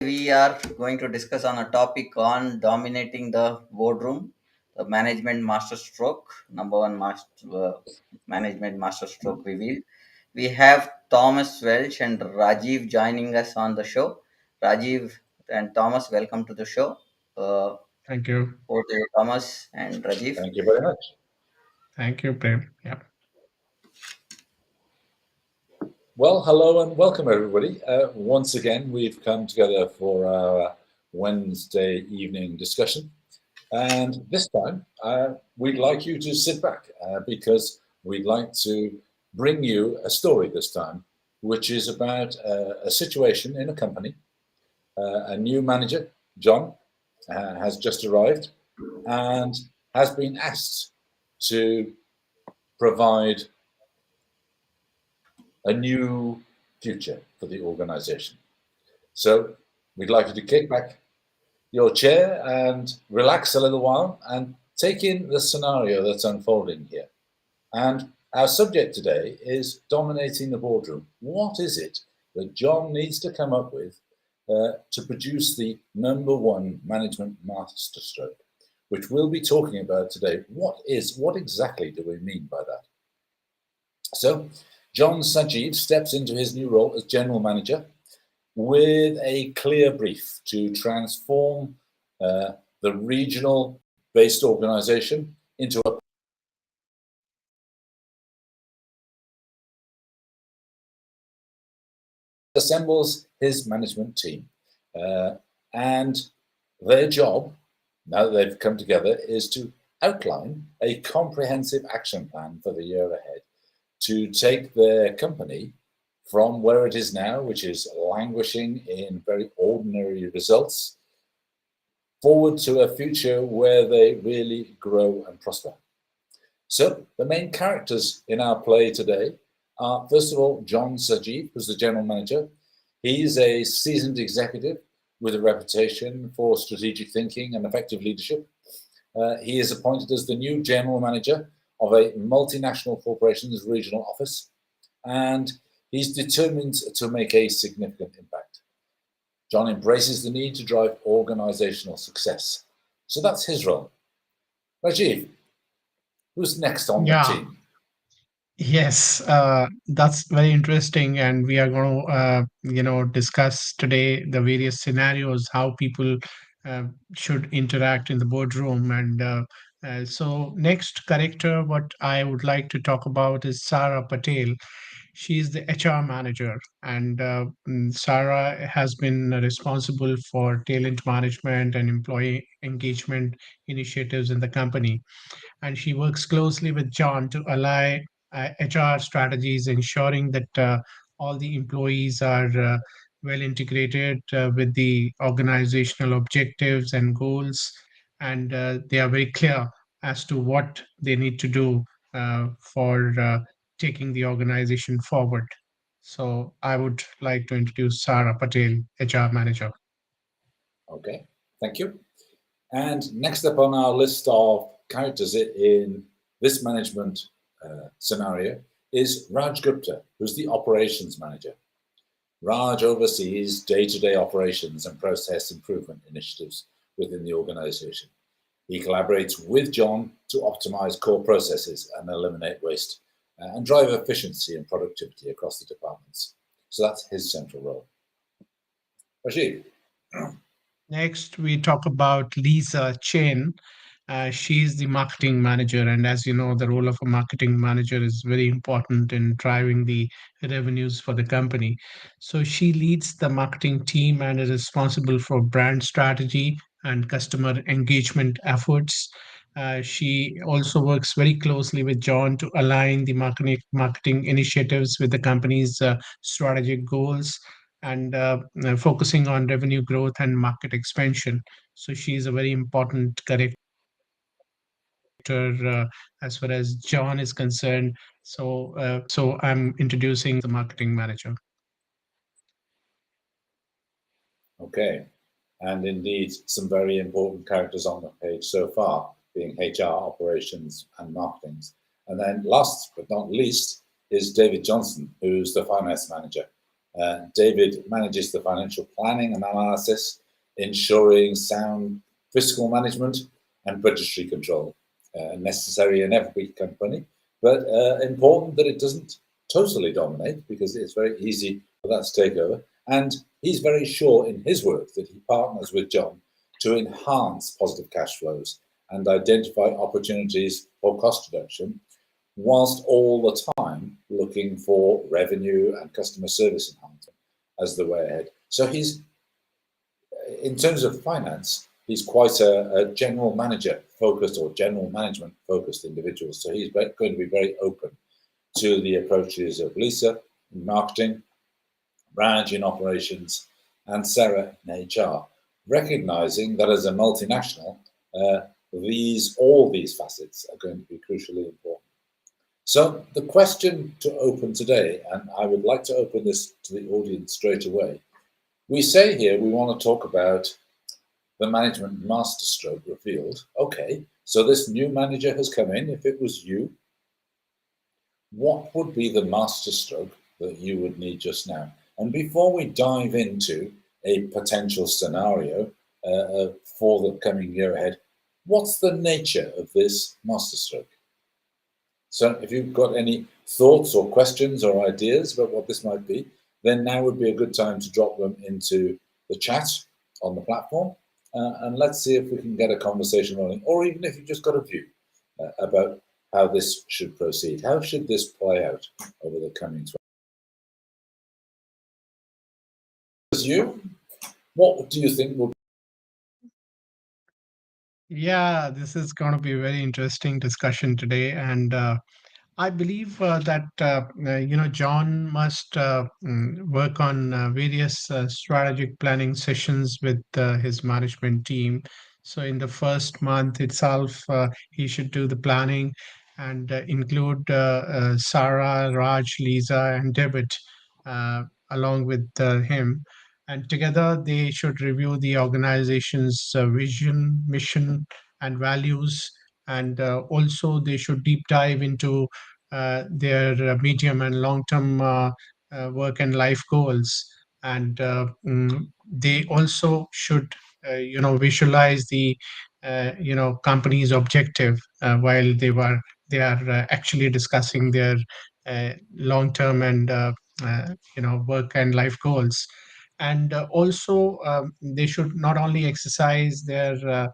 We are going to discuss on a topic on dominating the boardroom, the management masterstroke, number one management masterstroke revealed. We have Thomas Welch and Rajiv joining us on the show. Rajiv and Thomas, welcome to the show. Uh, Thank you. Over to you, Thomas and Rajiv. Thank you very much. Thank you, Prem. Yeah. Well, hello and welcome, everybody. Once again, we've come together for our Wednesday evening discussion. And this time, we'd like you to sit back because we'd like to bring you a story this time, which is about a situation in a company. A new manager, John, has just arrived and has been asked to provide a new future for the organization. So we'd like you to kick back your chair and relax a little while and take in the scenario that's unfolding here. And our subject today is dominating the boardroom. What is it that John needs to come up with to produce the number one management masterstroke, which we'll be talking about today? What exactly do we mean by that? So John Sajeev steps into his new role as general manager with a clear brief to transform the regional-based organization into a assembles his management team. And their job, now that they've come together, is to outline a comprehensive action plan for the year ahead to take their company from where it is now, which is languishing in very ordinary results, forward to a future where they really grow and prosper. So the main characters in our play today are, first of all, John Sajeev, who's the general manager. He's a seasoned executive with a reputation for strategic thinking and effective leadership. He is appointed as the new general manager of a multinational corporation's regional office, and he's determined to make a significant impact. John embraces the need to drive organizational success. So that's his role. Rajiv, who's next on the Yeah. team? Yes, that's very interesting, and we are going to, discuss today the various scenarios how people uh, should interact in the boardroom. And next character, what I would like to talk about is Sarah Patel. She's the HR manager, and Sarah has been responsible for talent management and employee engagement initiatives in the company, and she works closely with John to ally HR strategies, ensuring that all the employees are well integrated with the organizational objectives and goals, and they are very clear as to what they need to do for taking the organization forward. So I would like to introduce Sarah Patel, HR manager. Okay, thank you. And next up on our list of characters in this management scenario is Raj Gupta, who's the operations manager. Raj oversees day-to-day operations and process improvement initiatives within the organization. He collaborates with John to optimize core processes and eliminate waste and drive efficiency and productivity across the departments. So that's his central role. Rashid. Next, we talk about Lisa Chen. She's the marketing manager, and as you know, the role of a marketing manager is very important in driving the revenues for the company. So she leads the marketing team and is responsible for brand strategy and customer engagement efforts. She also works very closely with John to align the marketing initiatives with the company's strategic goals and focusing on revenue growth and market expansion. So she's a very important character as far as John is concerned. So I'm introducing the marketing manager. Okay. And indeed, some very important characters on the page so far, being HR, operations, and marketing. And then last but not least is David Johnson, who's the finance manager. David manages the financial planning and analysis, ensuring sound fiscal management and budgetary control, necessary in every company, but important that it doesn't totally dominate, because it's very easy for that to take over. And he's very sure in his work that he partners with John to enhance positive cash flows and identify opportunities for cost reduction, whilst all the time looking for revenue and customer service enhancement as the way ahead. So he's, in terms of finance, he's quite a general manager focused, or general management focused individual. So he's going to be very open to the approaches of Lisa in marketing, Raj in operations, and Sarah in HR, recognizing that as a multinational, all these facets are going to be crucially important. So the question to open today, and I would like to open this to the audience straight away. We say here we want to talk about the management masterstroke revealed. Okay, so this new manager has come in. If it was you, what would be the masterstroke that you would need just now? And before we dive into a potential scenario for the coming year ahead, what's the nature of this masterstroke? So if you've got any thoughts or questions or ideas about what this might be, then now would be a good time to drop them into the chat on the platform. And let's see if we can get a conversation rolling, or even if you've just got a view about how this should proceed. How should this play out over the coming 12 months? You, what do you think will? Yeah, this is going to be a very interesting discussion today, and I believe that John must work on various strategic planning sessions with his management team. So in the first month itself, he should do the planning and include Sarah, Raj, Lisa, and David along with him. And together, they should review the organization's vision, mission, and values. And also, they should deep dive into their medium and long term work and life goals. And they also should, visualize the, company's objective while they are actually discussing their long term and work and life goals. And also, they should not only exercise their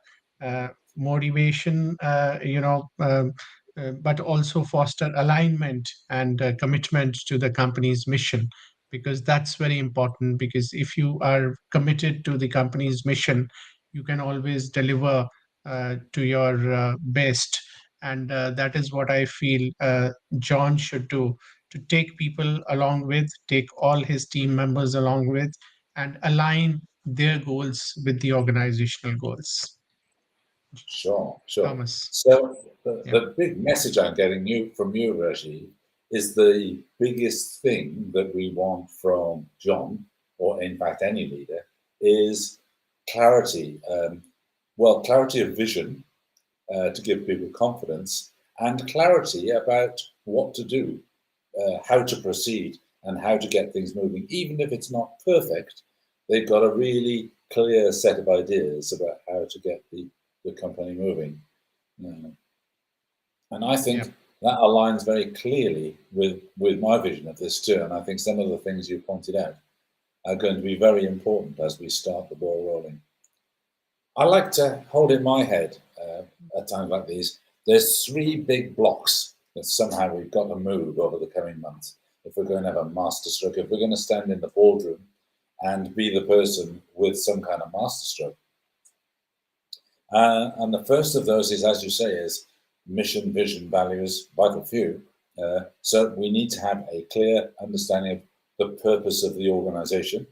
motivation, but also foster alignment and commitment to the company's mission, because that's very important. Because if you are committed to the company's mission, you can always deliver to your best. And that is what I feel John should do, to take people along with, take all his team members along with, and align their goals with the organizational goals. Sure, sure. Thomas. So Yeah. the big message I'm getting from you, Rajiv, is the biggest thing that we want from John, or in fact any leader, is clarity. Clarity of vision to give people confidence, and clarity about what to do, how to proceed, and how to get things moving. Even if it's not perfect, they've got a really clear set of ideas about how to get the company moving. And I Yeah. think that aligns very clearly with my vision of this too. And I think some of the things you pointed out are going to be very important as we start the ball rolling. I like to hold in my head at times like these, there's three big blocks that somehow we've got to move over the coming months. If we're going to have a masterstroke, if we're going to stand in the boardroom and be the person with some kind of masterstroke. And the first of those is, as you say, is mission, vision, values, vital few. So we need to have a clear understanding of the purpose of the organization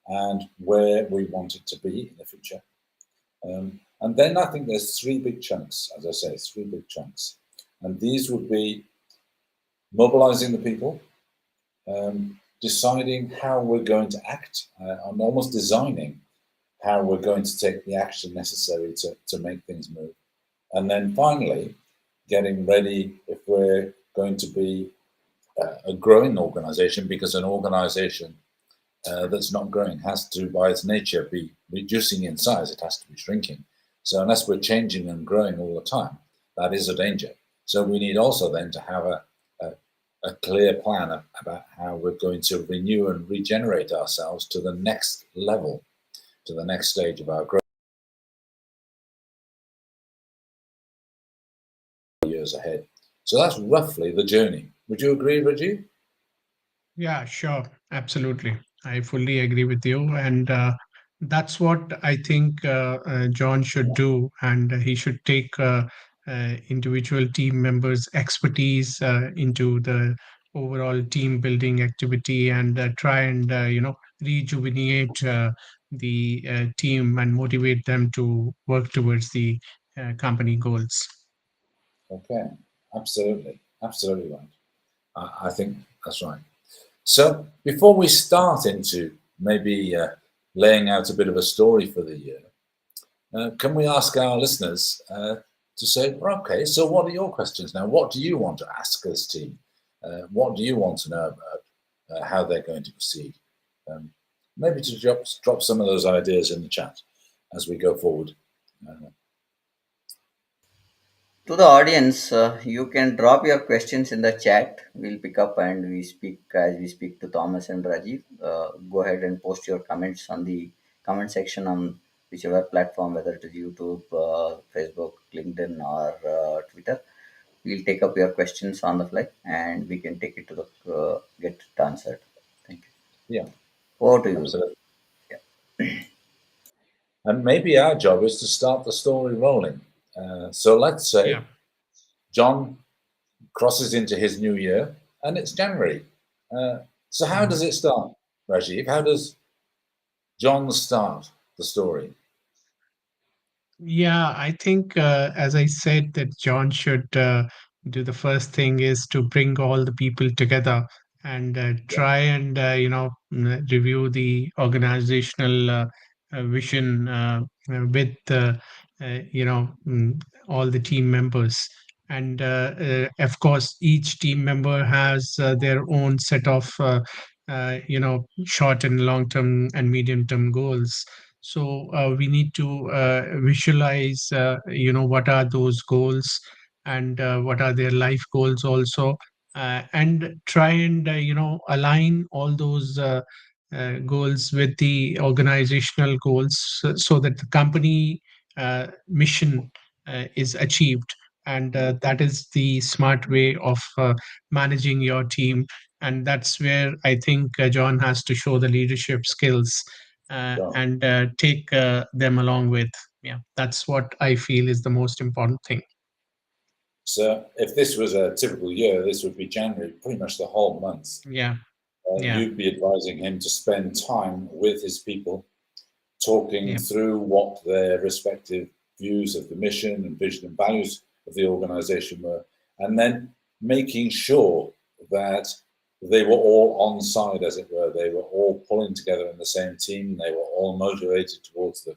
and where we want it to be in the future. And then I think there's three big chunks, as I say, three big chunks. And these would be mobilizing the people, deciding how we're going to act, and almost designing how we're going to take the action necessary to make things move. And then finally, getting ready if we're going to be a growing organization, because an organization that's not growing has to, by its nature, be reducing in size. It has to be shrinking. So unless we're changing and growing all the time, that is a danger. So we need also then to have a clear plan about how we're going to renew and regenerate ourselves to the next level, to the next stage of our growth years ahead. So that's roughly the journey. Would you agree, Reggie? Yeah, sure. Absolutely. I fully agree with you. And that's what I think John should do. And he should take individual team members' expertise into the overall team building activity and try and, rejuvenate the team and motivate them to work towards the company goals. Okay, absolutely, absolutely right. I think that's right. So before we start into maybe laying out a bit of a story for the year, can we ask our listeners to say, "Well, okay, so what are your questions now? What do you want to ask us, team? What do you want to know about how they're going to proceed? Um, Maybe to drop some of those ideas in the chat as we go forward. Uh, To the audience, you can drop your questions in the chat. We'll pick up and we speak as we speak to Thomas and Rajiv. Go ahead and post your comments on the comment section on whichever platform, whether it is YouTube, Facebook, LinkedIn, or Twitter. We'll take up your questions on the fly and we can take it to the get it answered. Thank you. yeah, Over to you. absolutely. Yeah. And maybe our job is to start the story rolling. So let's say Yeah. John crosses into his new year and it's January. Uh, so how Mhm. does it start, Rajiv? How does John start the story? Yeah, I think, as I said, that John should do the first thing is to bring all the people together and Yeah, try and, review the organizational vision with, all the team members. And of course, each team member has their own set of, short and long term and medium term goals. So we need to visualize, what are those goals and what are their life goals also, and try and, align all those goals with the organizational goals so that the company mission is achieved. And that is the smart way of managing your team. And that's where I think John has to show the leadership skills sure. and take them along with. Yeah, that's what I feel is the most important thing. So if this was a typical year, this would be January, pretty much the whole month. Yeah, yeah, You'd be advising him to spend time with his people, talking yeah, through what their respective views of the mission and vision and values of the organization were, and then making sure that they were all on side, as it were. They were all pulling together in the same team. They were all motivated towards the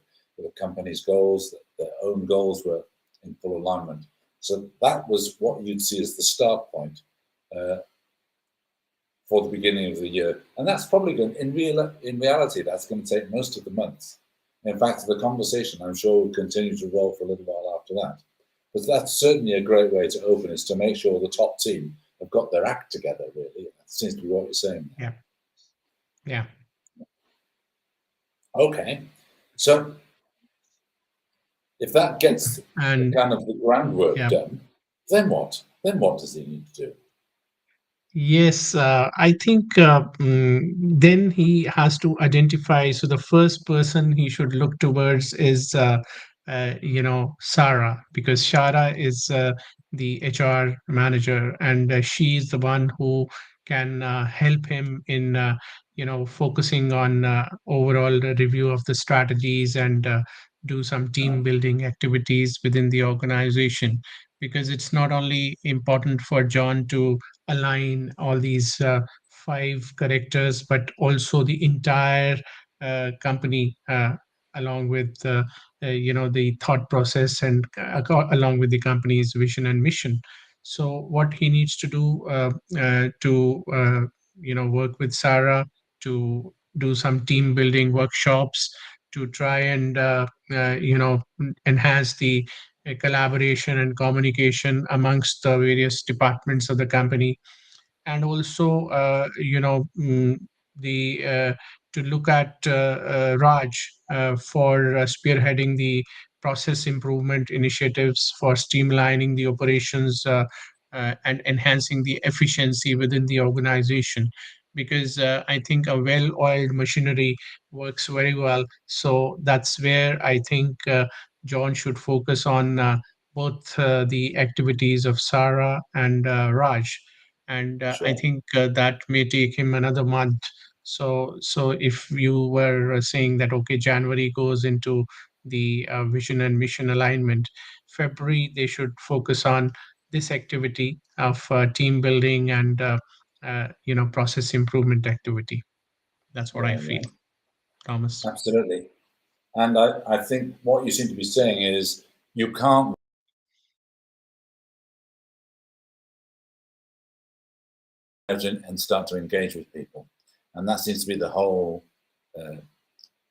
company's goals, that their own goals were in full alignment. So that was what you'd see as the start point uh, for the beginning of the year, and that's probably going in reality that's going to take most of the month. In fact, the conversation I'm sure will continue to roll for a little while after that. But that's certainly a great way to open is to make sure the top team have got their act together. Really, that seems to be what you're saying. yeah, yeah. Okay, so if that gets the And kind of the groundwork yeah, done, then what? Then what does he need to do? yes, I think then he has to identify. So the first person he should look towards is, Sarah, because Shara is the HR manager, and she is the one who can help him in, focusing on overall the review of the strategies and do some Uh, team building activities within the organization. Because it's not only important for John to align all these five characters, but also the entire company along with the thought process and along with the company's vision and mission. So what he needs to do to work with Sarah to do some team building workshops to try and enhance the collaboration and communication amongst the various departments of the company. And also the to look at Raj for spearheading the process improvement initiatives for streamlining the operations and enhancing the efficiency within the organization, because I think a well-oiled machinery works very well. So that's where I think John should focus on both the activities of Sarah and Raj. And I Sure. think that may take him another month. So if you were saying that, okay, January goes into the vision and mission alignment, February they should focus on this activity of team building and process improvement activity. That's what I Yeah, feel, yeah, Thomas. absolutely. And I think what you seem to be saying is you can't and start to engage with people. And that seems to be the whole uh,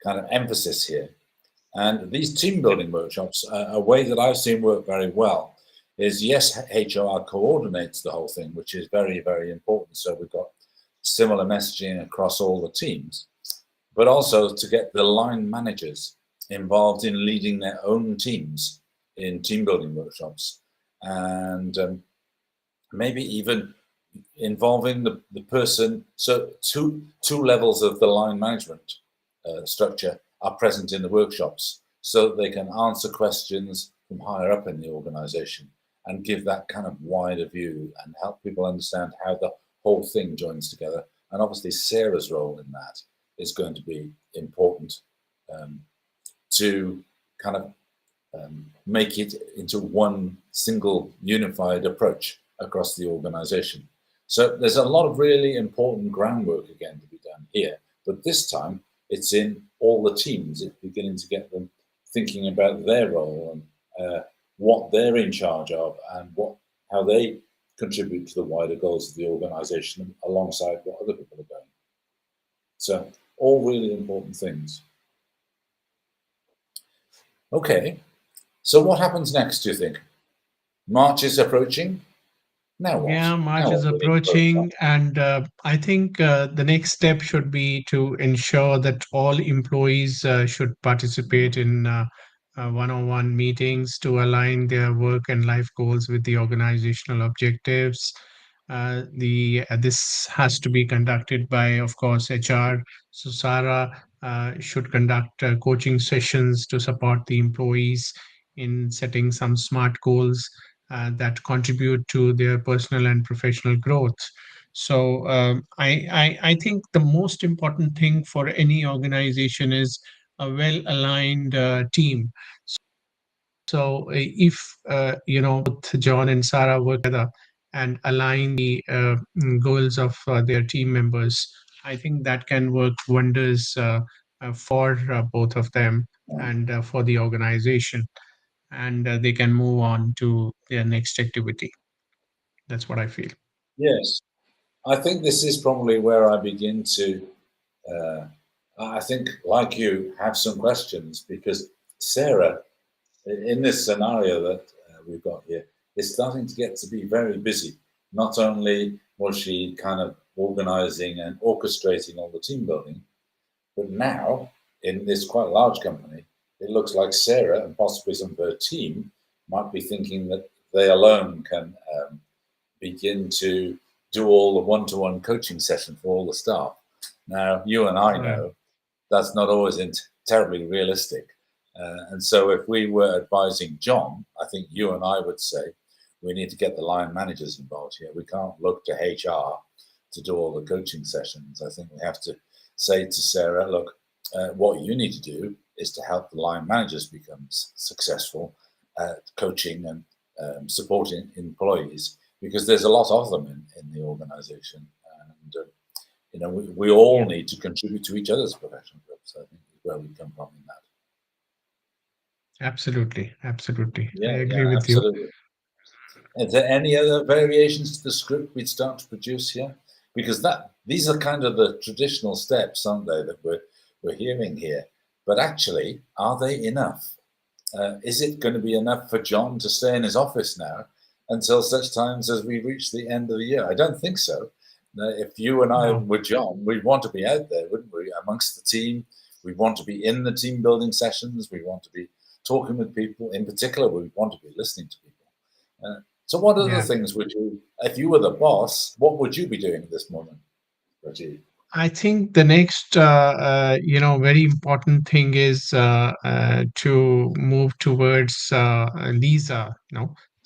kind of emphasis here. And these team Yep. building workshops, a way that I've seen work very well is yes, HR coordinates the whole thing, which is very, very important. So we've got similar messaging across all the teams, but also to get the line managers involved in leading their own teams in team building workshops, and maybe even involving the person. So two levels of the line management structure are present in the workshops, so that they can answer questions from higher up in the organization and give that kind of wider view and help people understand how the whole thing joins together. And obviously Sarah's role in that is going to be important, um, to kind of make it into one single unified approach across the organization. So there's a lot of really important groundwork again to be done here, but this time it's in all the teams. It's beginning to get them thinking about their role and what they're in charge of and how they contribute to the wider goals of the organization alongside what other people are doing. So all really important things. Okay, so what happens next, do you think? March is approaching. Now what? Yeah, March Now is what? We need to focus on. approaching, and I think the next step should be to ensure that all employees should participate in one-on-one meetings to align their work and life goals with the organizational objectives. The This has to be conducted by, of course, HR. So Sarah should conduct coaching sessions to support the employees in setting some smart goals that contribute to their personal and professional growth. So I think the most important thing for any organization is a well aligned team. So if both John and Sarah work together and align the goals of their team members, I think that can work wonders for both of them and for the organization, and they can move on to their next activity. That's what I feel. Yes, I think this is probably where I begin to, uh, I think, like you, have some questions because Sarah, in this scenario that we've got here, is starting to get to be very busy. Not only was she kind of organizing and orchestrating all the team building, but now, in this quite large company, it looks like Sarah and possibly some of her team might be thinking that they alone can begin to do all the one-to-one coaching session for all the staff. Now, you and I Right. know that's not always terribly realistic. And so, if we were advising John, I think you and I would say we need to get the line managers involved here. We can't look to HR to do all the coaching sessions. I think we have to say to Sarah, look, what you need to do is to help the line managers become successful at coaching and supporting employees because there's a lot of them in the organization. And we all Yeah, need to contribute to each other's professional growth. So I think is where we come from in that. absolutely. Absolutely. I Yeah, yeah, agree with you. absolutely. Is there any other variations to the script we'd start to produce here? Because these are kind of the traditional steps, aren't they, that we're hearing here? But actually, are they enough? Is it going to be enough for John to stay in his office now until such times as we reach the end of the year? I don't think so. If you and I No. were John, we'd want to be out there, wouldn't we, amongst the team? We want to be in the team building sessions. We want to be talking with people. In particular, we want to be listening to people. So, what other Yeah. things would you, if you were the boss, what would you be doing at this moment, Rajiv? I think the next, very important thing is to move towards Lisa.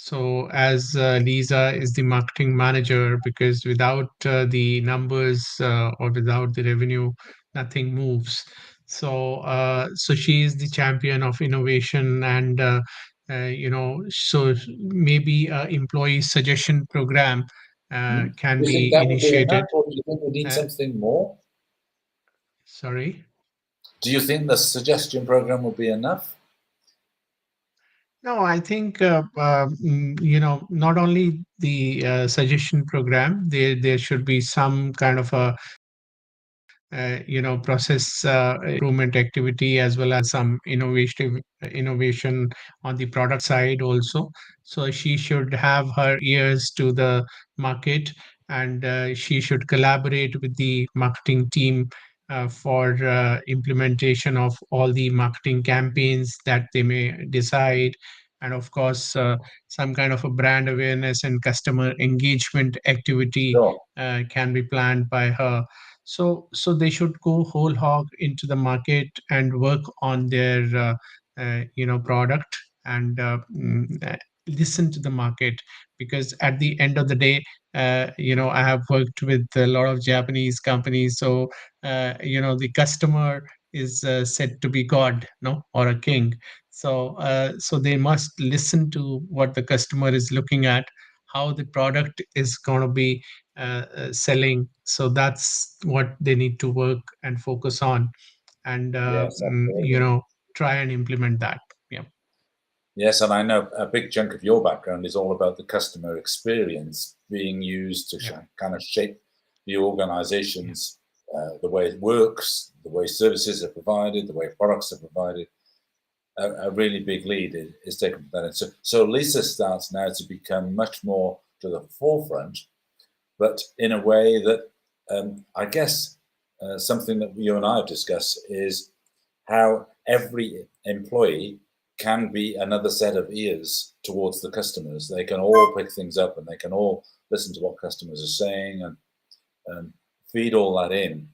So as Lisa is the marketing manager, because without the numbers or without the revenue, nothing moves. So she is the champion of innovation, and so maybe a employee suggestion program Hmm? can Do you think be that would be initiated. enough, or do you think we need Uh, something more? Sorry. Do you think the suggestion program would be enough? No, I think not only the suggestion program. There should be some kind of a process improvement activity, as well as some innovation on the product side also. So she should have her ears to the market, and she should collaborate with the marketing team for implementation of all the marketing campaigns that they may decide. And of course, some kind of a brand awareness and customer engagement activity Sure. can be planned by her. So they should go whole hog into the market and work on their product, and listen to the market, because at the end of the day, I have worked with a lot of Japanese companies. So the customer is said to be God, no, or a king. So they must listen to what the customer is looking at, how the product is going to be selling. So that's what they need to work and focus on, and Yes, absolutely. try and implement that. Yeah. Yes, and I know a big chunk of your background is all about the customer experience being used to Yeah. kind of shape the Yeah. organization's the way it works, the way services are provided, the way products are provided. A really big lead is taken from that. And so Lisa starts now to become much more to the forefront, but in a way that I guess something that you and I have discussed is how every employee can be another set of ears towards the customers. They can all pick things up and they can all listen to what customers are saying and feed all that in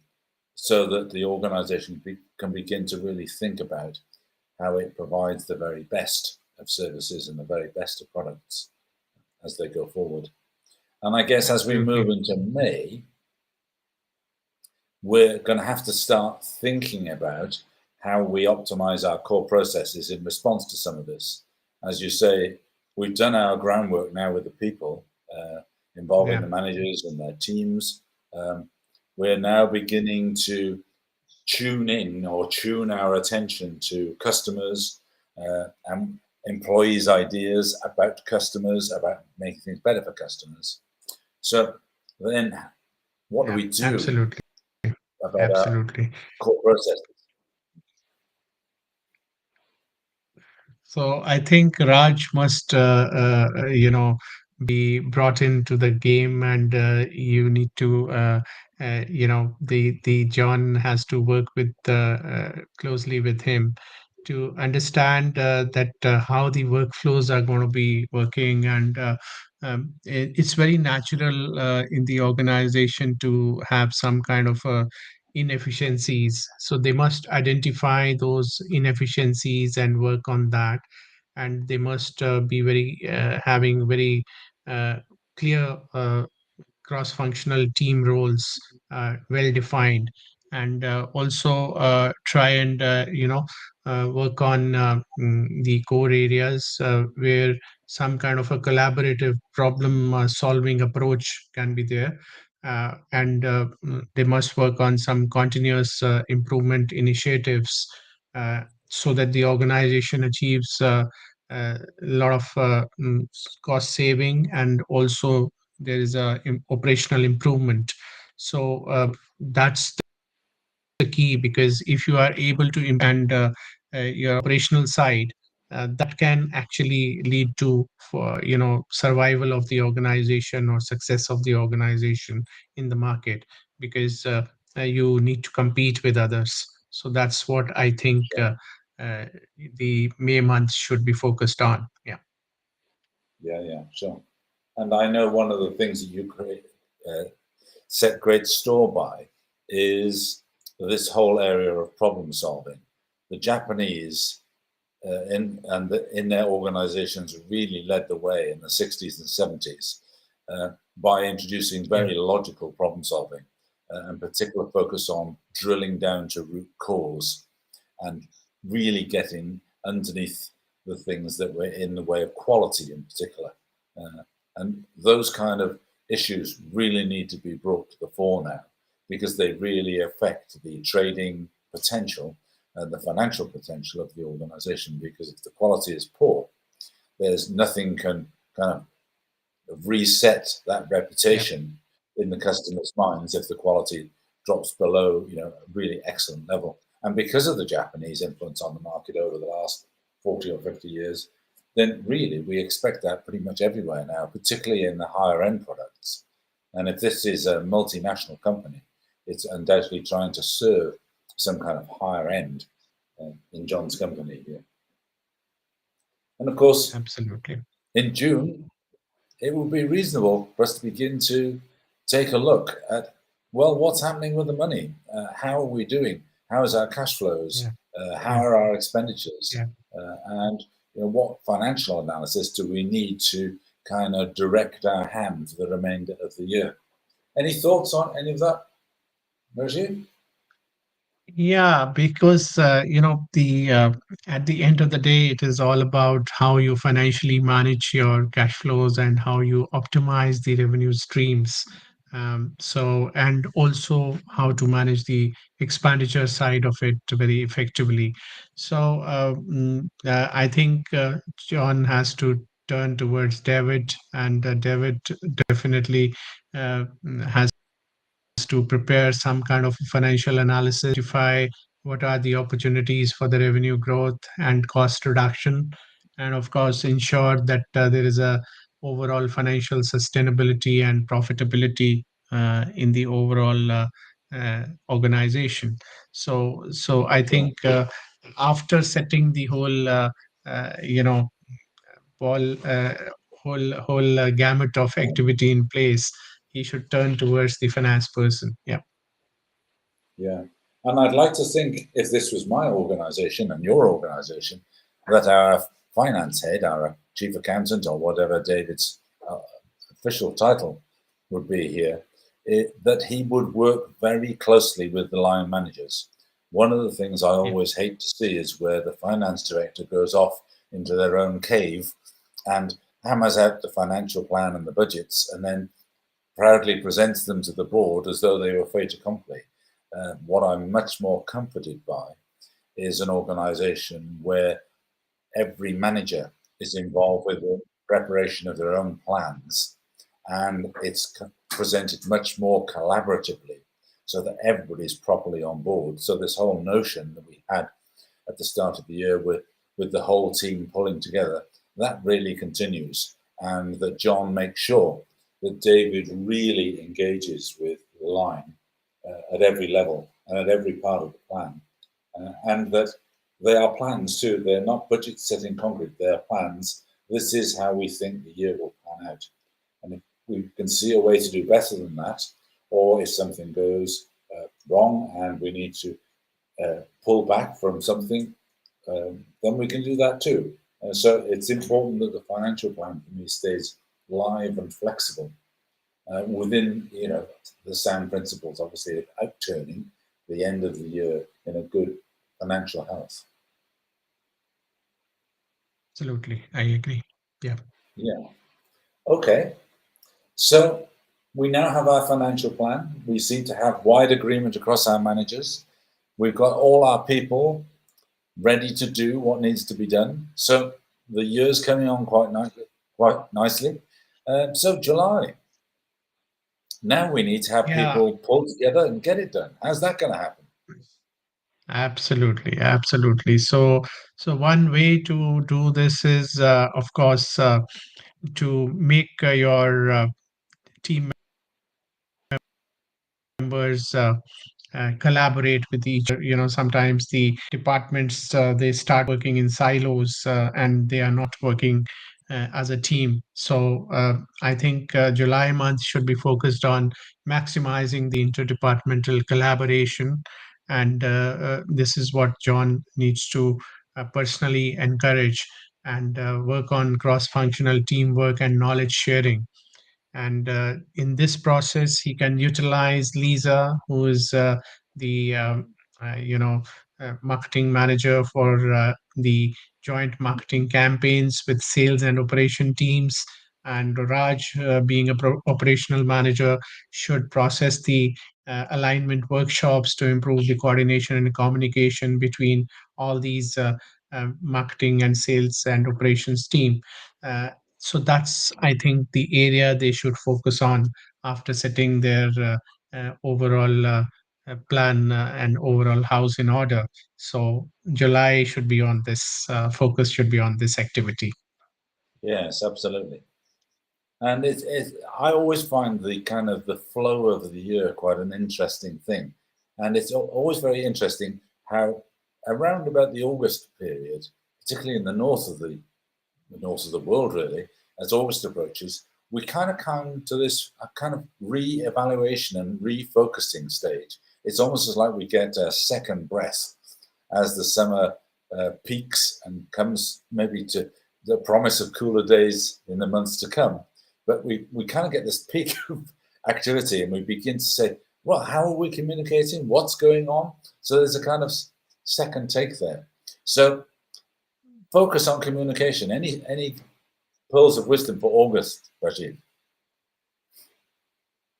so that the organization can begin to really think about how it provides the very best of services and the very best of products as they go forward. And I guess as we move Absolutely. into May, we're going to have to start thinking about how we optimize our core processes in response to some of this. As you say, we've done our groundwork now with the people involving Yeah. the managers and their teams. We're now beginning to tune in or tune our attention to customers and employees' ideas about customers, about making things better for customers. So then, what do Yeah. we do Absolutely. about our Absolutely. core processes? So I think Raj must, be brought into the game, and you need to, the John has to work with closely with him to understand that how the workflows are going to be working, and it's very natural in the organization to have some kind of inefficiencies. So they must identify those inefficiencies and work on that, and they must be very having very uh, clear cross-functional team roles, well defined, and also try and work on the core areas where some kind of a collaborative problem solving approach can be there. And they must work on some continuous improvement initiatives, uh, so that the organization achieves a lot of cost saving, and also there is a operational improvement. So that's the key, because if you are able to and your operational side, that can actually lead to, for survival of the organization or success of the organization in the market, because you need to compete with others. So that's what I think uh, the May month should be focused on. Yeah. Yeah, sure. And I know one of the things that you set great store by is this whole area of problem solving. The Japanese in their organizations really led the way in the 60s and 70s by introducing Yeah. very logical problem solving and particular focus on drilling down to root cause and really getting underneath the things that were in the way of quality in particular. And those kind of issues really need to be brought to the fore now because they really affect the trading potential and the financial potential of the organization. Because if the quality is poor, there's nothing can kind of reset that Yeah. reputation in the customer's minds if the quality drops below, a really excellent level. And because of the Japanese influence on the market over the last 40 or 50 years, then really we expect that pretty much everywhere now, particularly in the higher end products. And if this is a multinational company, it's undoubtedly trying to serve some kind of higher end in John's company here. And of course, Absolutely. in June, it would be reasonable for us to begin to take a look at, well, what's happening with the money? How are we doing? How is our cash flows? Yeah. How Yeah. are our expenditures? Yeah. And what financial analysis do we need to kind of direct our hand for the remainder of the year? Any thoughts on any of that, Roger? Yeah, because the at the end of the day, it is all about how you financially manage your cash flows and how you optimize the revenue streams. So, and also how to manage the expenditure side of it very effectively. So, I think John has to turn towards David, and David definitely has to prepare some kind of financial analysis, identify what are the opportunities for the revenue growth and cost reduction, and of course ensure that there is a overall financial sustainability and profitability in the overall organization. So I Sure. think after setting the whole you know whole gamut of activity in place, he should turn towards the finance person. Yeah. Yeah. And I'd like to think if this was my organization and your organization, that our finance head, our chief accountant, or whatever David's uh, official title would be here, that he would work very closely with the line managers. One of the things I Yeah. always hate to see is where the finance director goes off into their own cave and hammers out the financial plan and the budgets and then proudly presents them to the board as though they were fait accompli. What I'm much more comforted by is an organization where every manager is involved with the preparation of their own plans and it's presented much more collaboratively so that everybody's properly on board. So this whole notion that we had at the start of the year with the whole team pulling together, that really continues, and that John makes sure that David really engages with the line at every level and at every part of the plan, and that they are plans too. They're not budgets set in concrete. They are plans. This is how we think the year will pan out, and if we can see a way to do better than that, or if something goes wrong and we need to pull back from something, then we can do that too. So it's important that the financial plan for me stays live and flexible within, the sound principles, obviously, of outturning the end of the year in a good financial health. Absolutely, I agree. Yeah. Yeah. Okay. So we now have our financial plan. We seem to have wide agreement across our managers. We've got all our people ready to do what needs to be done. So the year's coming on quite nicely. So July, Now we need to have Yeah, people pull together and get it done. How's that going to happen? absolutely, absolutely. So one way to do this is, of course, to make your team members collaborate with each other. Sometimes the departments, they start working in silos, and they are not working as a team. So I think July month should be focused on maximizing the interdepartmental collaboration, and this is what John needs to personally encourage, and work on cross functional teamwork and knowledge sharing. And in this process, he can utilize Lisa, who is the marketing manager for the joint marketing campaigns with sales and operation teams. And Raj, being a operational manager, should process the alignment workshops to improve the coordination and communication between all these marketing and sales and operations team. Uh, so that's, I think, the area they should focus on after setting their overall plan and overall house in order. So July should be on this, focus should be on this activity. Yes, absolutely. And I always find the kind of the flow of the year quite an interesting thing. And it's always very interesting how around about the August period, particularly in the north of the world, really, as August approaches, we kind of come to this kind of re-evaluation and refocusing stage. It's almost as like we get a second breath as the summer peaks and comes maybe to the promise of cooler days in the months to come. But we kind of get this peak of activity and we begin to say, well, how are we communicating? What's going on? So there's a kind of second take there. So focus on communication. Any pearls of wisdom for August, Rajiv?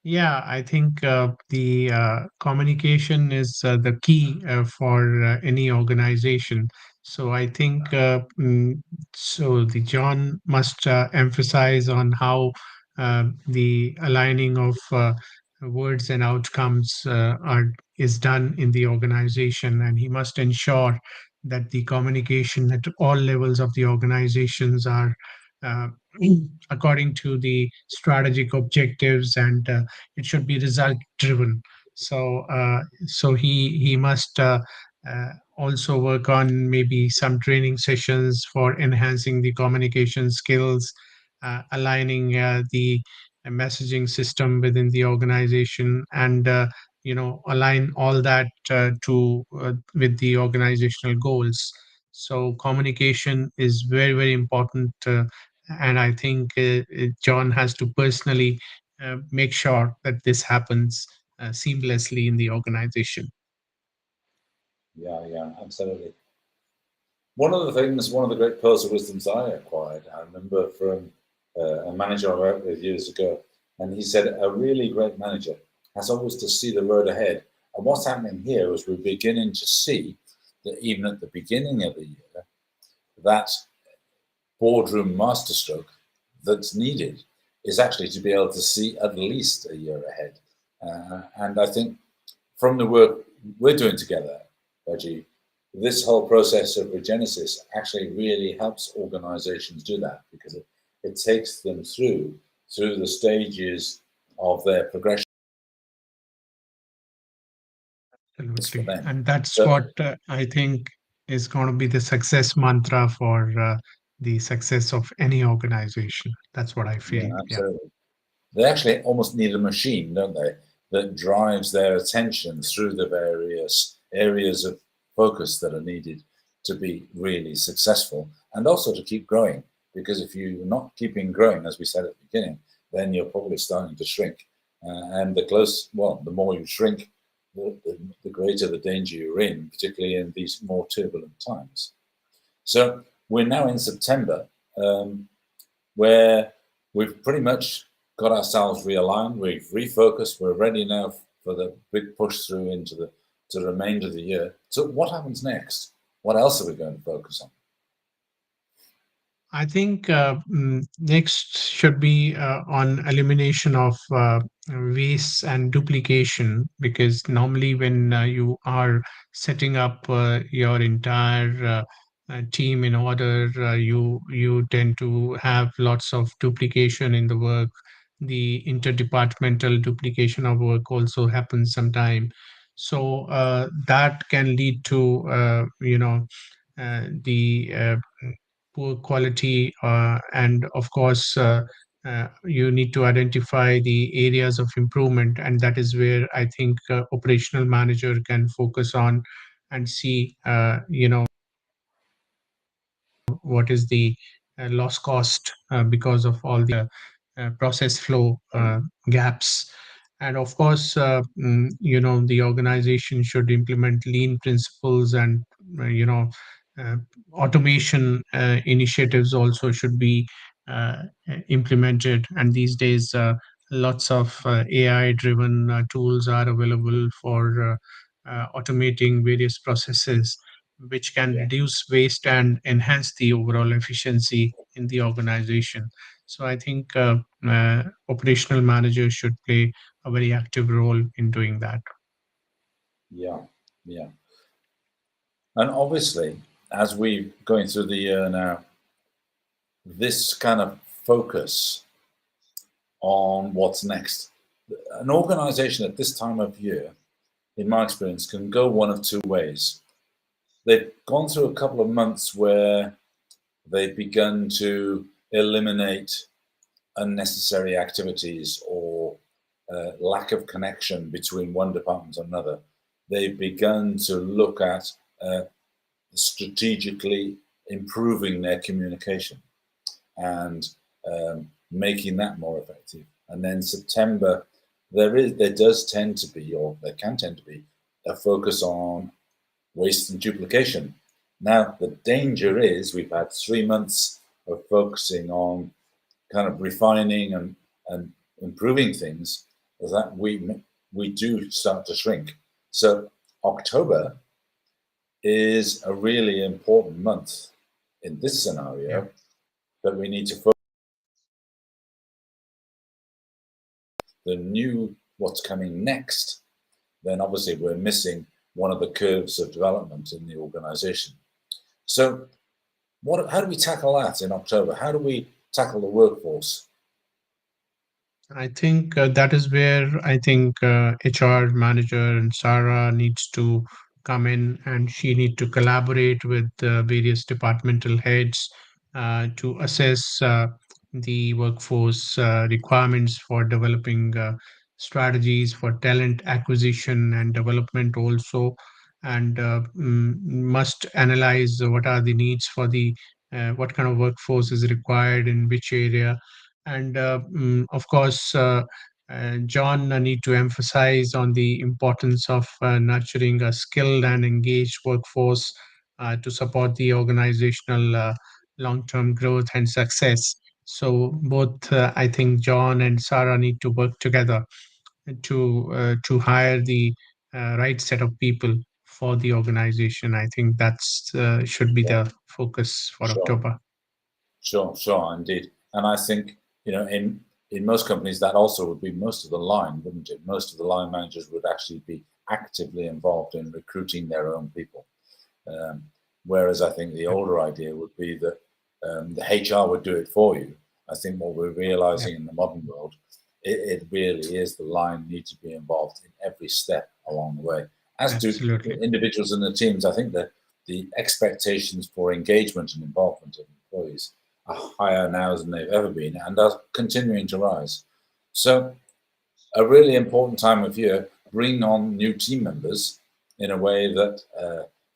Yeah, I think the communication is the key for any organization. So I think so. The John must emphasize on how the aligning of words and outcomes are is done in the organization, and he must ensure that the communication at all levels of the organizations are uh, according to the strategic objectives, and it should be result driven. So he must also work on maybe some training sessions for enhancing the communication skills, aligning the messaging system within the organization, and align all that to with the organizational goals. So communication is very, very important, and I think John has to personally make sure that this happens seamlessly in the organization. Yeah, yeah, absolutely. One of the great pearls of wisdoms I acquired, I remember from a manager I worked with years ago, and he said a really great manager has always to see the road ahead. And what's happening here is we're beginning to see that even at the beginning of the year, that boardroom masterstroke that's needed is actually to be able to see at least a year ahead. And I think from the work we're doing together, Reggie, this whole process of regenesis actually really helps organizations do that because it takes them through the stages of their progression for Absolutely. them. And that's So what I think is going to be the success mantra for the success of any organization. That's what I yeah, feel. Yeah. absolutely. They actually almost need a machine, don't they, that drives their attention through the various areas of focus that are needed to be really successful and also to keep growing. Because if you're not keeping growing, as we said at the beginning, then you're probably starting to shrink. And the more you shrink, the greater the danger you're in, particularly in these more turbulent times. So we're now in September, where we've pretty much got ourselves realigned. We've refocused. We're ready now for the big push through into the remainder of the year. So what happens next? What else are we going to focus on? I think next should be on elimination of waste and duplication, because normally when you are setting up your entire team in order, you tend to have lots of duplication in the work. The interdepartmental duplication of work also happens sometime, so that can lead to the poor quality, and of course you need to identify the areas of improvement, and that is where I think operational manager can focus on and see what is the loss cost because of all the process flow gaps. And of course, the organization should implement lean principles, and uh, automation initiatives also should be uh, implemented. And these days, lots of AI driven tools are available for automating various processes, which can Yeah, reduce waste and enhance the overall efficiency in the organization. So I think operational managers should play a very active role in doing that. yeah, yeah. And obviously, as we're going through the year now, this kind of focus on what's next. An organization at this time of year, in my experience, can go one of two ways. They've gone through a couple of months where they've begun to eliminate unnecessary activities or lack of connection between one department and another. They've begun to look at strategically improving their communication and making that more effective. And then September, there does tend to be, or there can tend to be, a focus on waste and duplication. Now the danger is we've had 3 months of focusing on kind of refining and improving things, that we do start to shrink. So October is a really important month in this Yeah, scenario that we need to focus the new what's coming next. Then obviously we're missing one of the curves of development in the organization. So how do we tackle that in October? How do we tackle the workforce? I think that is where I think HR manager and Sarah needs to come in, and she need to collaborate with various departmental heads to assess the workforce requirements for developing strategies for talent acquisition and development also, and must analyze what are the needs for the what kind of workforce is required in which area. And of course, John need to emphasize on the importance of nurturing a skilled and engaged workforce to support the organizational long-term growth and success. So both, I think, John and Sarah need to work together to hire the right set of people for the organization. I think that's should be Yeah, the focus for sure. October. Sure, indeed. And I think, in most companies, that also would be most of the line, wouldn't it? Most of the line managers would actually be actively involved in recruiting their own people. Um, Whereas I think the Yep. older idea would be that the HR would do it for you. I think what we're Yep. realizing in the modern world, it really is the line need to be involved in every step along the way, as do Absolutely. individuals in the teams. I think that the expectations for engagement and involvement of employees are higher now than they've ever been and are continuing to rise. So a really important time of year, bring on new team members in a way that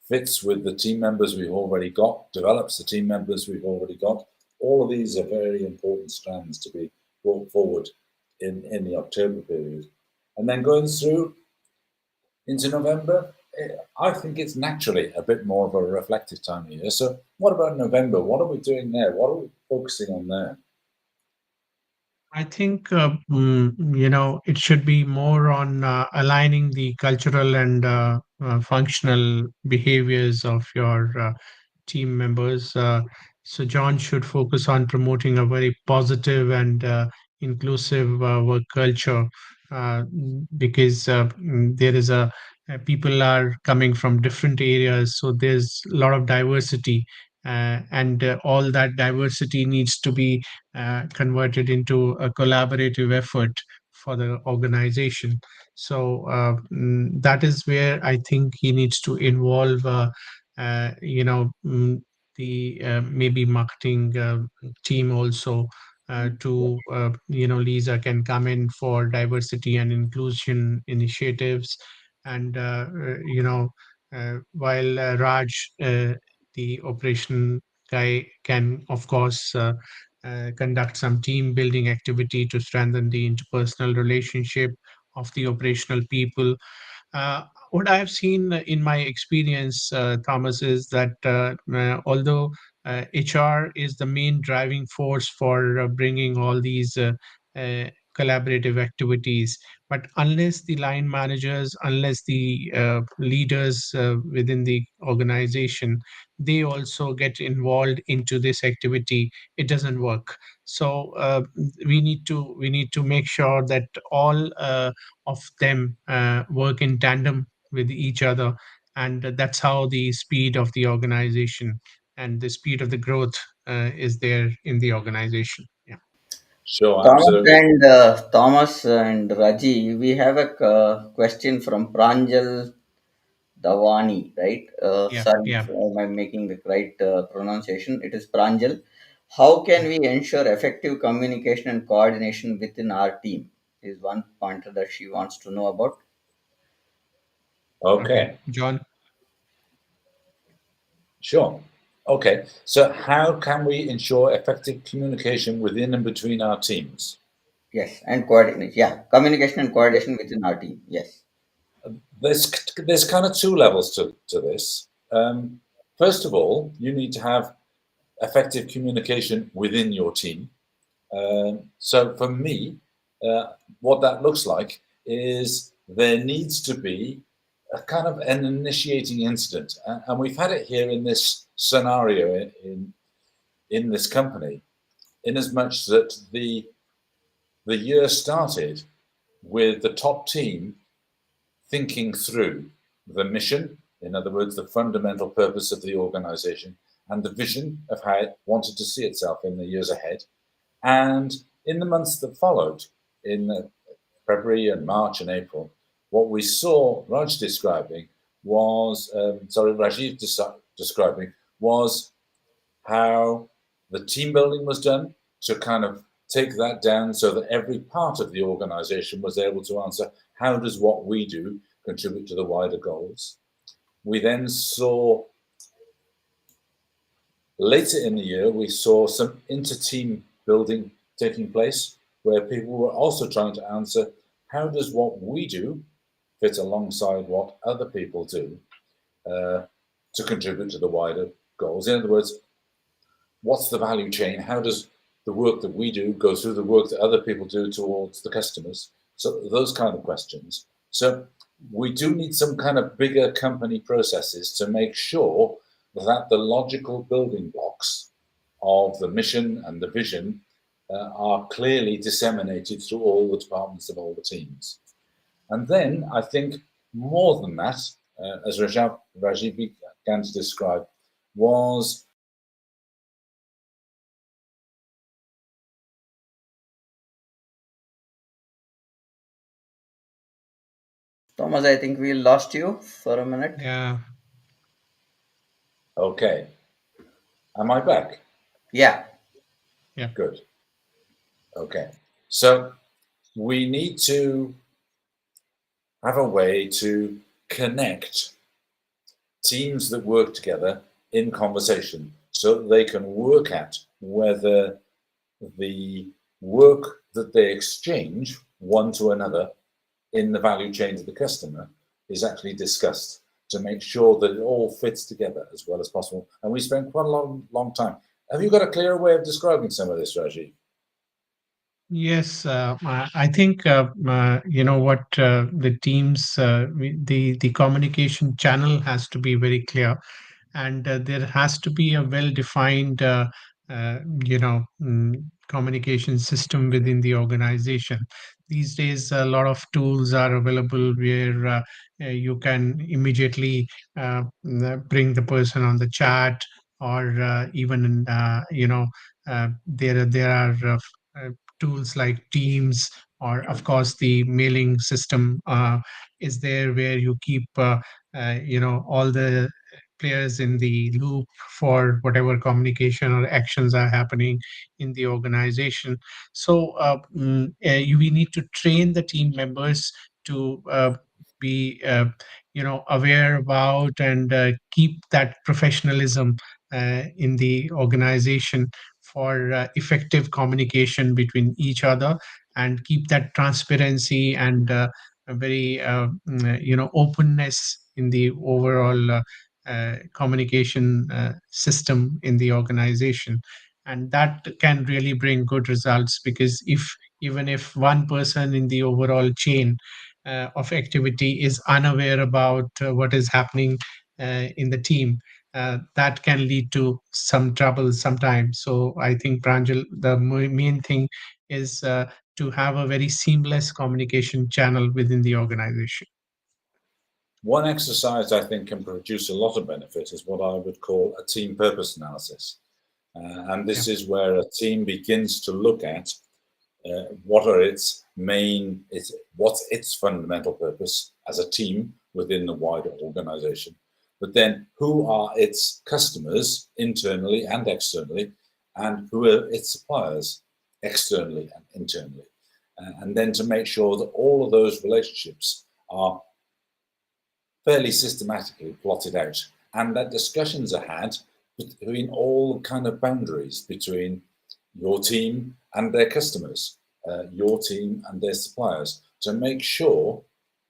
fits with the team members we've already got, develops the team members we've already got. All of these are very important strands to be brought forward in the October period. And then going through into November, I think it's naturally a bit more of a reflective time of year. So what about November? What are we doing there? What are we focusing on there? I think it should be more on aligning the cultural and functional behaviors of your team members. So John should focus on promoting a very positive and inclusive work culture, because there is people are coming from different areas, so there's a lot of diversity, and all that diversity needs to be converted into a collaborative effort for the organization. So that is where I think he needs to involve, the maybe marketing team also, to Lisa can come in for diversity and inclusion initiatives, and while Raj, the operation guy, can of course conduct some team building activity to strengthen the interpersonal relationship of the operational people. uh, what I have seen in my experience, Thomas, is that although HR is the main driving force for bringing all these uh, collaborative activities, but unless the line managers, unless the leaders within the organization, they also get involved into this activity, it doesn't work. So we need to make sure that all of them work in tandem with each other, and that's how the speed of the organization and the speed of the growth is there in the organization. Yeah. Sure, absolutely. Thomas and Raji, we have a question from Pranjal Davani, right? Yeah. Sorry Yeah. if I'm making the right pronunciation. It is Pranjal. How can we ensure effective communication and coordination within our team? Is one pointer that she wants to know about. Okay, Okay, John. sure. Okay, so how can we ensure effective communication within and between our teams? Yes, and coordination. Yeah, communication and coordination within our team. Yes. There's kind of two levels to this. First of all, you need to have effective communication within your team. So for me, uh, what that looks like is there needs to be a kind of an initiating incident, and we've had it here in this scenario in this company, in as much that the year started with the top team thinking through the mission, in other words, the fundamental purpose of the organization, and the vision of how it wanted to see itself in the years ahead. And in the months that followed, in February and March and April, what we saw Raj describing was, Rajiv describing was how the team building was done to kind of take that down so that every part of the organization was able to answer how does what we do contribute to the wider goals. We then saw later in the year, we saw some inter-team building taking place where people were also trying to answer how does what we do fit alongside what other people do uh, to contribute to the wider goals. In other words, what's the value chain? How does the work that we do go through the work that other people do towards the customers? So those kind of questions. So we do need some kind of bigger company processes to make sure that the logical building blocks of the mission and the vision are clearly disseminated through all the departments of all the teams. And then I think more than that, as Rajiv began to describe, was Thomas, I think we lost you for a minute. Yeah. okay. Am I back? Yeah. Yeah. Good. Okay. So we need to have a way to connect teams that work together in conversation so that they can work at whether the work that they exchange one to another in the value chain to the customer is actually discussed to make sure that it all fits together as well as possible. And we spent quite a long time. Have you got a clearer way of describing some of this, Rajiv? Yes, I think you know what, the teams, the communication channel has to be very clear, and there has to be a well-defined, uh, you know, communication system within the organization. These days, a lot of tools are available where you can immediately bring the person on the chat, or even there are tools like Teams, or of course the mailing system is there, where you keep all the players in the loop for whatever communication or actions are happening in the organization. So we need to train the team members to be aware about and keep that professionalism in the organization for effective communication between each other, and keep that transparency and a very openness in the overall communication system in the organization. And that can really bring good results, because if even if one person in the overall chain of activity is unaware about what is happening in the team, that can lead to some trouble sometimes. So I think, Pranjal, the main thing is to have a very seamless communication channel within the organization. One exercise I think can produce a lot of benefit is what I would call a team purpose analysis. And Yeah. this is where a team begins to look at what are its main, what's its fundamental purpose as a team within the wider organization. But then who are its customers internally and externally, and who are its suppliers externally and internally. And then to make sure that all of those relationships are fairly systematically plotted out, and that discussions are had between all kind of boundaries between your team and their customers, your team and their suppliers, to make sure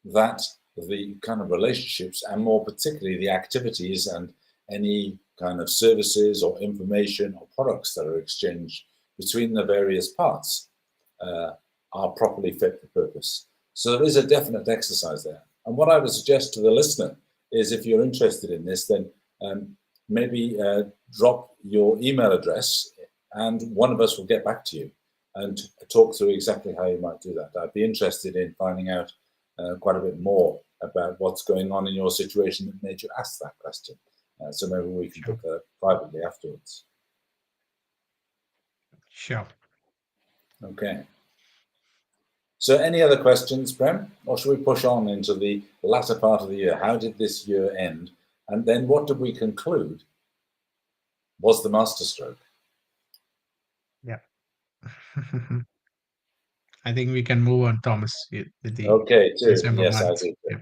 that the kind of relationships, and more particularly the activities and any kind of services or information or products that are exchanged between the various parts, uh, are properly fit for purpose. So there is a definite exercise there. And what I would suggest to the listener is, if you're interested in this, then maybe drop your email address, and one of us will get back to you and talk through exactly how you might do that. I'd be interested in finding out quite a bit more about what's going on in your situation that made you ask that question. So maybe we can Sure. book that privately afterwards. Sure. Okay. So any other questions, Prem? Or should we push on into the latter part of the year? How did this year end? And then what did we conclude was the masterstroke? Yeah. I think we can move on, Thomas, with the Okay, cheers. December Yes, I month. do. Yeah.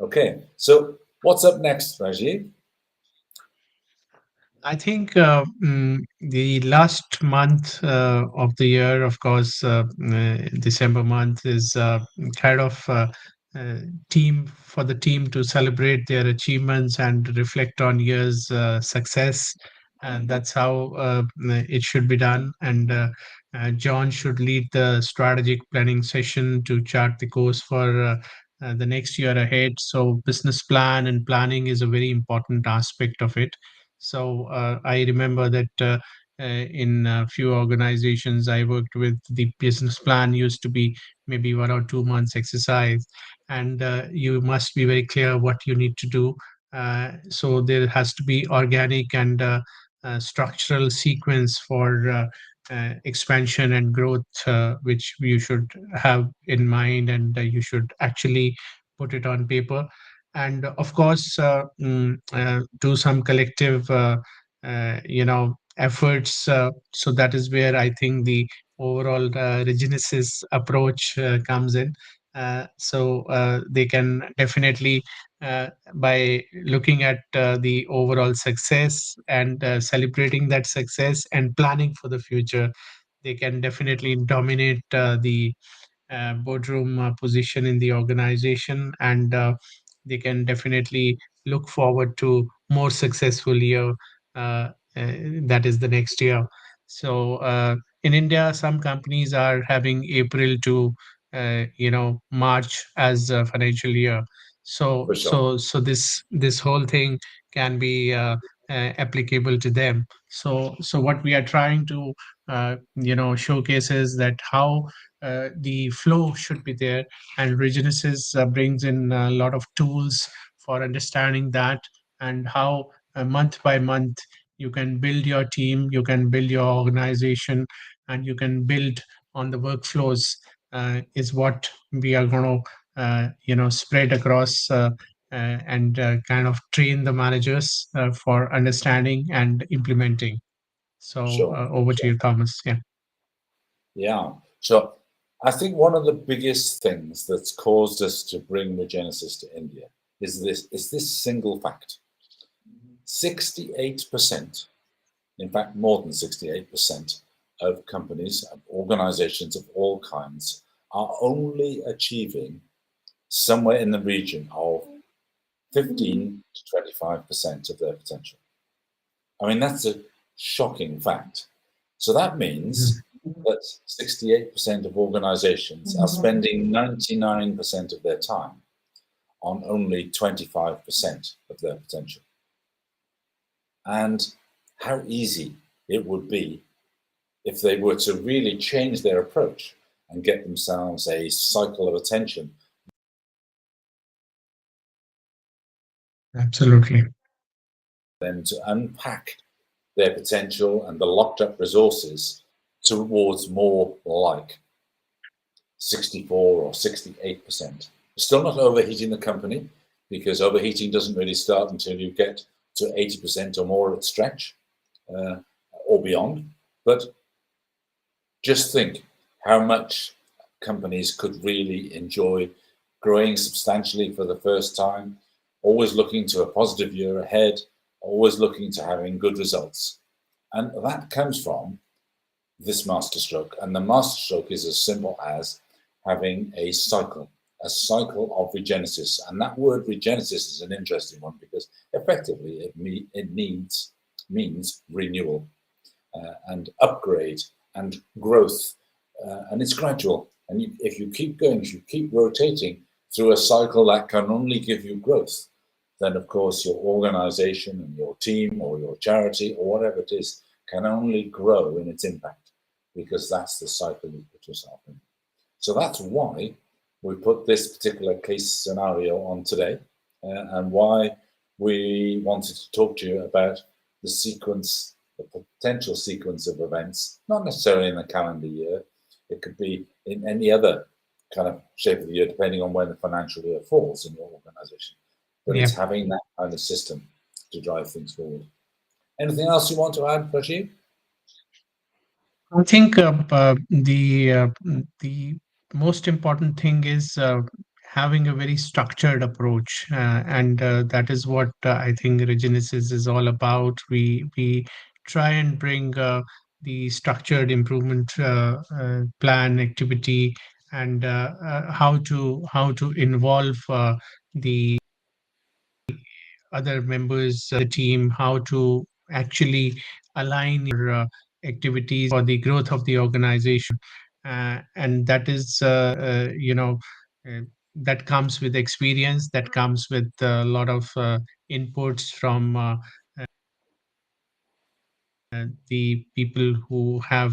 Okay, so what's up next, Rajiv? I think the last month of the year, of course, December month is kind of uh, team for the team to celebrate their achievements and reflect on year's success, and that's how it should be done. And John should lead the strategic planning session to chart the course for the next year ahead. So, business plan and planning is a very important aspect of it. So I remember that in a few organizations I worked with, the business plan used to be maybe 1 or 2 months exercise, and you must be very clear what you need to do. So there has to be organic and structural sequence for expansion and growth, which you should have in mind, and you should actually put it on paper. And of course do some collective efforts. So that is where I think the overall regenesis approach comes in. So they can definitely, by looking at the overall success and celebrating that success and planning for the future, they can definitely dominate the boardroom position in the organization, and they can definitely look forward to more successful year, uh, that is the next year. So in India, some companies are having April to March as a financial year. So for sure. this whole thing can be applicable to them. So what we are trying to showcase is that how the flow should be there, and Regenesis brings in a lot of tools for understanding that, and how month by month you can build your team, you can build your organization, and you can build on the workflows, is what we are going to spread across, and kind of train the managers for understanding and implementing. So Sure, over to sure. you, Thomas. Yeah. Yeah. So I think one of the biggest things that's caused us to bring Regenesis to India is this single fact. 68%, in fact, more than 68% of companies, of organizations of all kinds, are only achieving somewhere in the region of 15 to 25% of their potential. I mean, that's a shocking fact. So that means that 68% of organizations are spending 99% of their time on only 25% of their potential. And how easy it would be if they were to really change their approach and get themselves a cycle of attention, Absolutely. them to unpack their potential and the locked up resources towards more like 64 or 68%. Still not overheating the company, because overheating doesn't really start until you get to 80% or more at stretch, uh, or beyond. But just think how much companies could really enjoy growing substantially for the first time, always looking to a positive year ahead, always looking to having good results. And that comes from this masterstroke. And the masterstroke is as simple as having a cycle of regenesis. And that word regenesis is an interesting one because effectively it means renewal, and upgrade and growth. And it's gradual. And if you keep going, if you keep rotating through a cycle that can only give you growth, then of course your organization and your team or your charity or whatever it is can only grow in its impact, because that's the cycle you put yourself in. So that's why we put this particular case scenario on today, and why we wanted to talk to you about the sequence, the potential sequence of events, not necessarily in the calendar year. It could be in any other kind of shape of the year, depending on when the financial year falls in your organization. But Yeah. it's having that kind of system to drive things forward. Anything else you want to add, Rashid? I think the most important thing is having a very structured approach, and that is what I think Regenesis is all about. We try and bring the structured improvement plan activity, and how to involve the other members of the team, how to actually align your activities for the growth of the organization. And that is, uh, that comes with experience, that comes with a lot of inputs from the people who have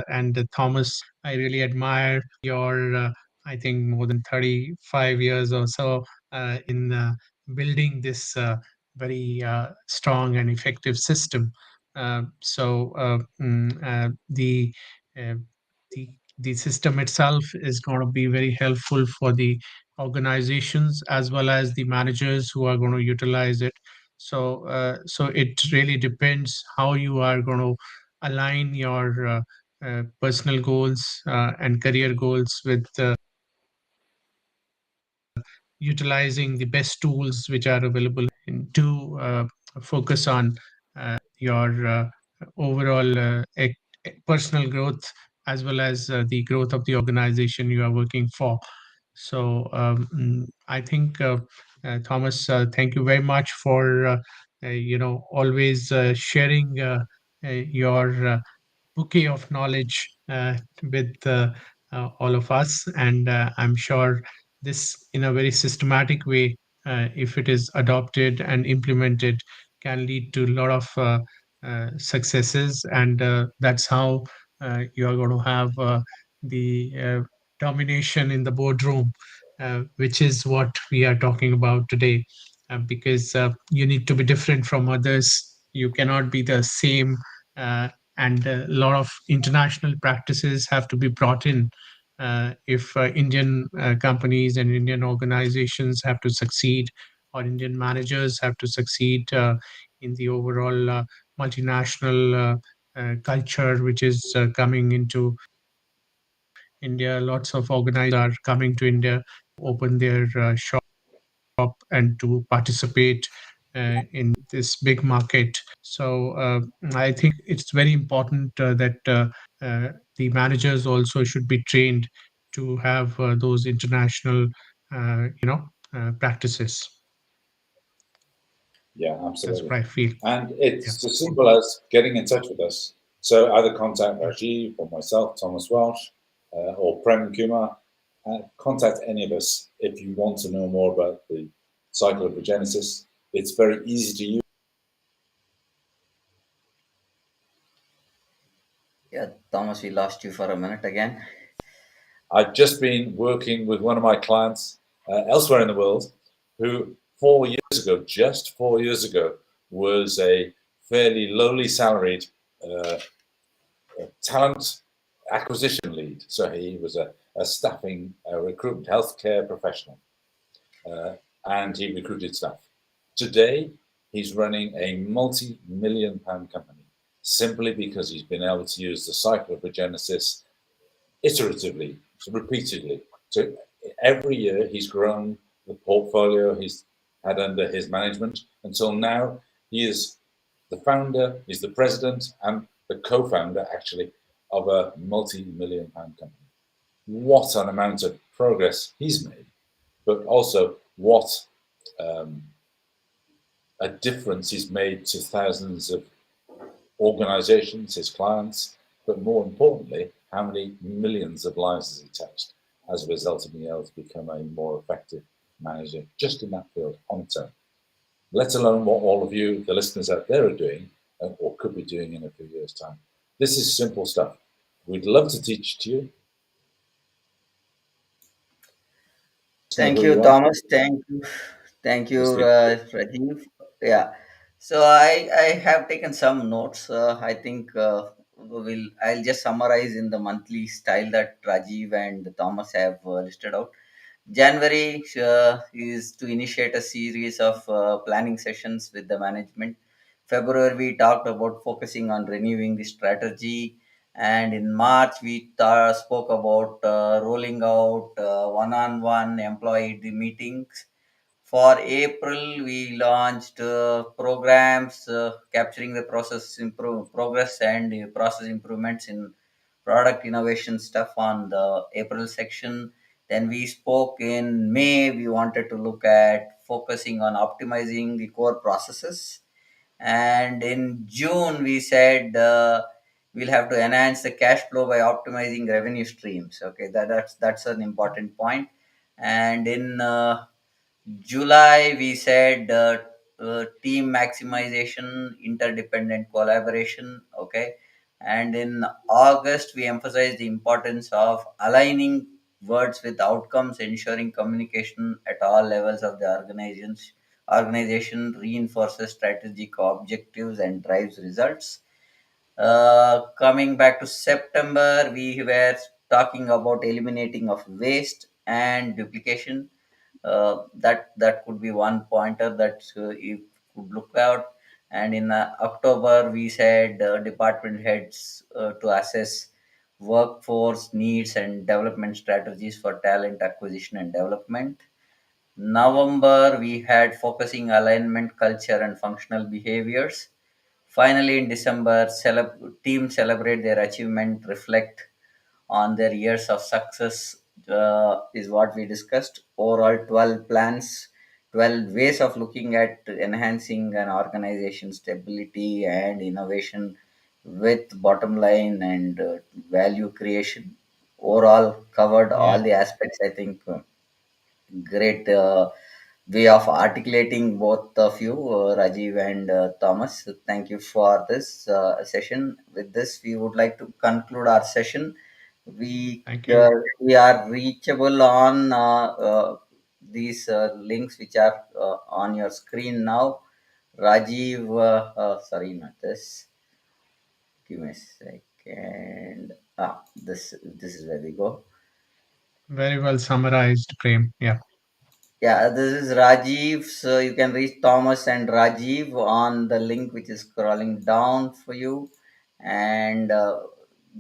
and Thomas, I really admire your I think more than 35 years or so in building this very strong and effective system. Uh, so uh, mm, uh, the uh, the system itself is going to be very helpful for the organizations as well as the managers who are going to utilize it. So it really depends how you are going to align your personal goals and career goals with utilizing the best tools which are available to focus on your overall personal growth as well as the growth of the organization you are working for. So I think Thomas, thank you very much for always sharing your bouquet of knowledge with all of us, and I'm sure this in a very systematic way, if it is adopted and implemented, can lead to a lot of successes. And that's how you are going to have the domination in the boardroom, which is what we are talking about today. Because you need to be different from others. You cannot be the same. And a lot of international practices have to be brought in if Indian companies and Indian organizations have to succeed, or Indian managers have to succeed in the overall multinational culture which is coming into India. Lots of organizers are coming to India open their shop and to participate in this big market. So I think it's very important that the managers also should be trained to have those international, practices. Yeah, That's absolutely. what I feel. And Yeah. it's as simple as getting in touch with us. So either contact Rajiv or myself, Thomas Welsh, or Prem Kumar. Contact any of us if you want to know more about the cycle of regenesis. It's very easy to use. Yeah, Thomas, we lost you for a minute again. I've just been working with one of my clients elsewhere in the world who 4 years ago, just 4 years ago, was a fairly lowly salaried uh, talent acquisition lead. So he was a staffing, recruitment, healthcare professional, uh, and he recruited staff. Today, he's running a multi-million pound company simply because he's been able to use the cycle of regenesis iteratively, so repeatedly. So every year he's grown the portfolio he's had under his management until now he is the founder, he's the president and the co-founder actually of a multi-million pound company. What an amount of progress he's made, but also what um, a difference he's made to thousands of organizations, his clients, but more importantly, how many millions of lives has he touched as a result of being able to become a more effective manager just in that field on its own, let alone what all of you, the listeners out there, are doing or could be doing in a few years' time. This is simple stuff. We'd love to teach it to you. Just know Thank who you, you are. Thomas. Thank you, Listening. Rajiv. Yeah. So I have taken some notes. I think I'll just summarize in the monthly style that Rajiv and Thomas have listed out. January is to initiate a series of planning sessions with the management. February, we talked about focusing on renewing the strategy. And in March, we spoke about rolling out one on one employee meetings. For April, we launched programs capturing the progress and process improvements in product innovation stuff on the April section. Then we spoke in May. We wanted to look at focusing on optimizing the core processes. And in June, we said we'll have to enhance the cash flow by optimizing revenue streams. Okay, that's an important point. And in July, we said team maximization, interdependent collaboration. Okay. And in August, we emphasized the importance of aligning words with outcomes, ensuring communication at all levels of the organization reinforces strategic objectives and drives results. Coming back to September, we were talking about eliminating of waste and duplication. That could be one pointer that you could look out. And in October, we said department heads to assess workforce needs and development strategies for talent acquisition and development. November, we had focusing alignment, culture, and functional behaviors. Finally, in December, teams celebrate their achievement, reflect on their years of success, is what we discussed. Overall, 12 plans, 12 ways of looking at enhancing an organization stability and innovation with bottom line and value creation. Overall, covered Yeah. all the aspects, I think. great way of articulating both of you, Rajiv and Thomas. So thank you for this session. With this, we would like to conclude our session. We Thank uh, you. we are reachable on these links which are on your screen now. Rajiv, sorry, not this. Give me a second. This is where we go. Very well summarized, Prem. Yeah. Yeah, this is Rajiv. So you can reach Thomas and Rajiv on the link which is scrolling down for you, and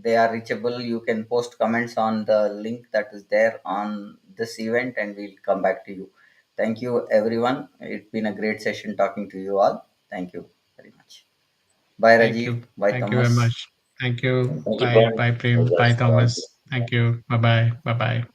they are reachable. You can post comments on the link that is there on this event, and we'll come back to you. Thank you, everyone. It's been a great session talking to you all. Thank you very much. Bye, Thank Rajiv. you. Bye, Thank you very Thomas. much. Thank you. Thank you, Bye. Brian. Bye, All Prem. the Bye, best. Bye. Thomas. Thank you. Bye bye. Bye bye.